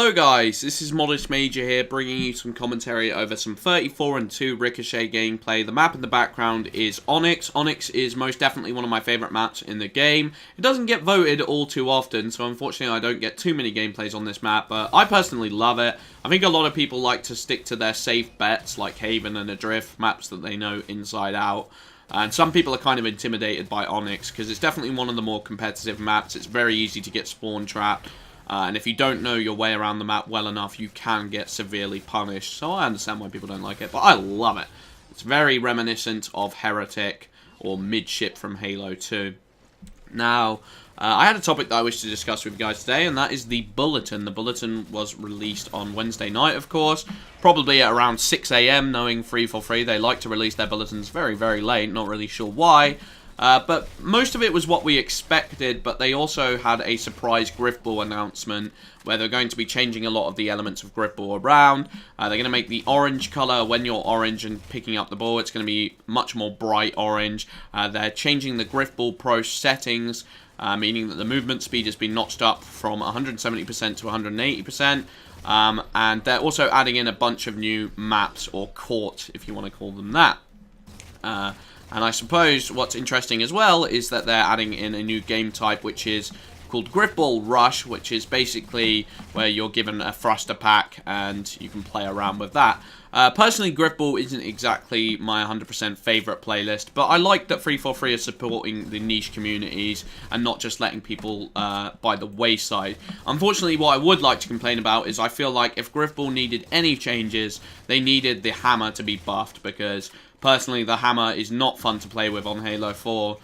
Hello guys, this is Modest Major here, bringing you some commentary over some 34-2 Ricochet gameplay. The map in the background is Onyx. Onyx is most definitely one of my favourite maps in the game. It doesn't get voted all too often, so unfortunately I don't get too many gameplays on this map, but I personally love it. I think a lot of people like to stick to their safe bets, like Haven and Adrift, maps that they know inside out. And some people are kind of intimidated by Onyx, because it's definitely one of the more competitive maps. It's very easy to get spawn trapped. And if you don't know your way around the map well enough, you can get severely punished. So I understand why people don't like it, but I love it. It's very reminiscent of Heretic or Midship from Halo 2. Now, I had a topic that I wish to discuss with you guys today, and that is the Bulletin. The Bulletin was released on Wednesday night, of course, probably at around 6 AM, knowing Free4Free. They like to release their bulletins very, very late, not really sure why. But most of it was what we expected, but they also had a surprise Grifball announcement where they're going to be changing a lot of the elements of Grifball around. They're going to make the orange color when you're orange and picking up the ball. It's going to be much more bright orange. They're changing the Grifball Pro settings, meaning that the movement speed has been notched up from 170% to 180%. And they're also adding in a bunch of new maps, or courts, if you want to call them that. And I suppose what's interesting as well is that they're adding in a new game type, which is called Grifball Rush, which is basically where you're given a thruster pack and you can play around with that. Personally, Grifball isn't exactly my 100% favourite playlist, but I like that Free4Free is supporting the niche communities and not just letting people by the wayside. Unfortunately, what I would like to complain about is I feel like if Grifball needed any changes, they needed the hammer to be buffed, because personally, the hammer is not fun to play with on Halo 4.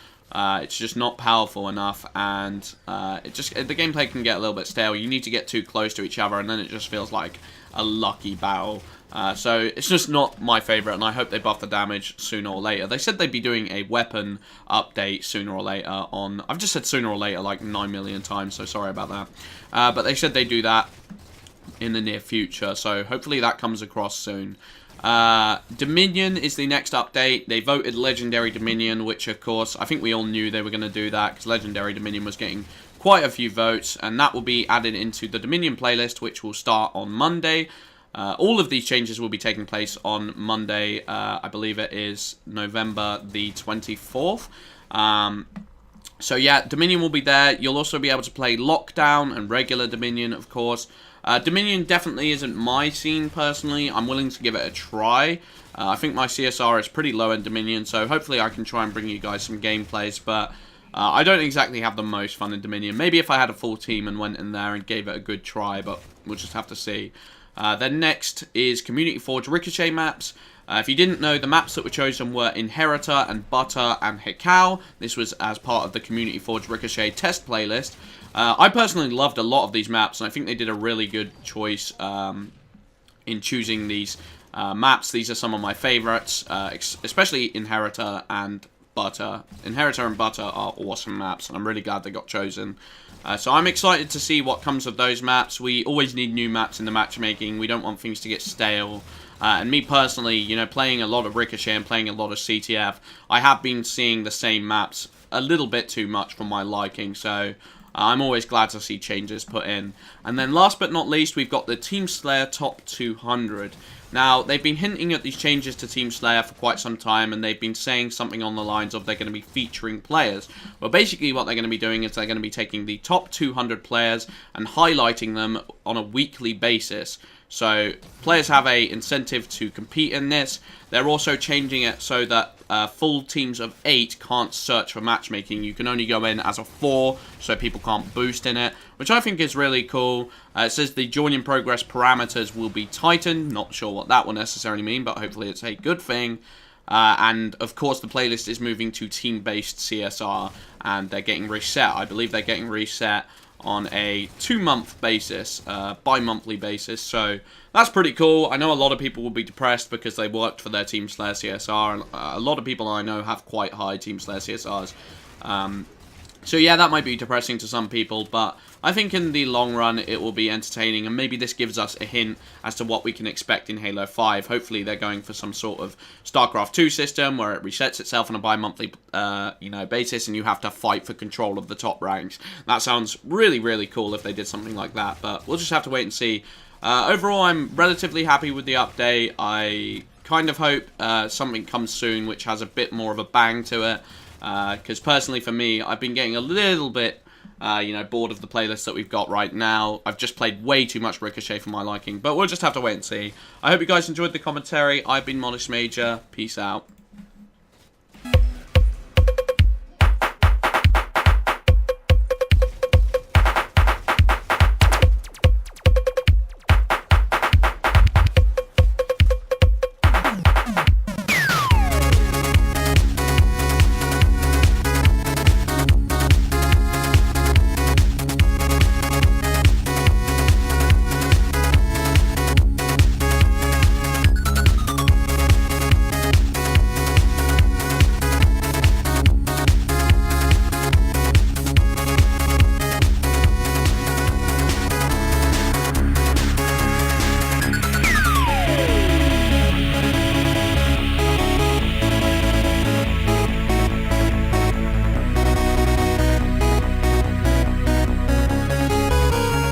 It's just not powerful enough, and the gameplay can get a little bit stale. You need to get too close to each other, and then it just feels like a lucky battle. So it's just not my favourite, and I hope they buff the damage sooner or later. They said they'd be doing a weapon update sooner or later on... I've just said sooner or later like 9 million times, so sorry about that. But they said they'd do that in the near future, so hopefully that comes across soon. Dominion is the next update. They voted Legendary Dominion, which of course, I think we all knew they were going to do that, because Legendary Dominion was getting quite a few votes, and that will be added into the Dominion playlist, which will start on Monday. All of these changes will be taking place on Monday. I believe it is November the 24th. So yeah, Dominion will be there. You'll also be able to play Lockdown and regular Dominion, of course. Dominion definitely isn't my scene, personally. I'm willing to give it a try. I think my CSR is pretty low in Dominion, so hopefully I can try and bring you guys some gameplays, but I don't exactly have the most fun in Dominion. Maybe if I had a full team and went in there and gave it a good try, but we'll just have to see. Then next is Community Forge Ricochet maps. If you didn't know, the maps that were chosen were Inheritor and Butter and Hekau. This was as part of the Community Forge Ricochet test playlist. I personally loved a lot of these maps, and I think they did a really good choice in choosing these maps. These are some of my favourites, especially Inheritor and Butter. Inheritor and Butter are awesome maps, and I'm really glad they got chosen. So I'm excited to see what comes of those maps. We always need new maps in the matchmaking. We don't want things to get stale. And me personally, you know, playing a lot of Ricochet and playing a lot of CTF, I have been seeing the same maps a little bit too much for my liking, so I'm always glad to see changes put in. And then last but not least, we've got the Team Slayer Top 200. Now, they've been hinting at these changes to Team Slayer for quite some time, and they've been saying something on the lines of they're going to be featuring players. Well, basically what they're going to be doing is they're going to be taking the top 200 players and highlighting them on a weekly basis. So players have an incentive to compete in this. They're also changing it so that full teams of 8 can't search for matchmaking. You can only go in as a 4, so people can't boost in it, which I think is really cool. It says the join in progress parameters will be tightened. Not sure what that will necessarily mean, but hopefully it's a good thing. And of course the playlist is moving to team-based CSR, and they're getting reset. I believe they're getting reset on a 2-month basis, bi-monthly basis, so that's pretty cool. I know a lot of people will be depressed because they worked for their Team Slayer CSR, and a lot of people I know have quite high Team Slayer CSRs. So yeah, that might be depressing to some people, but I think in the long run it will be entertaining, and maybe this gives us a hint as to what we can expect in Halo 5. Hopefully they're going for some sort of StarCraft 2 system where it resets itself on a bi-monthly basis, and you have to fight for control of the top ranks. That sounds really, really cool if they did something like that, but we'll just have to wait and see. Overall, I'm relatively happy with the update. I kind of hope something comes soon which has a bit more of a bang to it. Because personally for me, I've been getting a little bit, bored of the playlist that we've got right now. I've just played way too much Ricochet for my liking, but we'll just have to wait and see. I hope you guys enjoyed the commentary. I've been Modest Major. Peace out.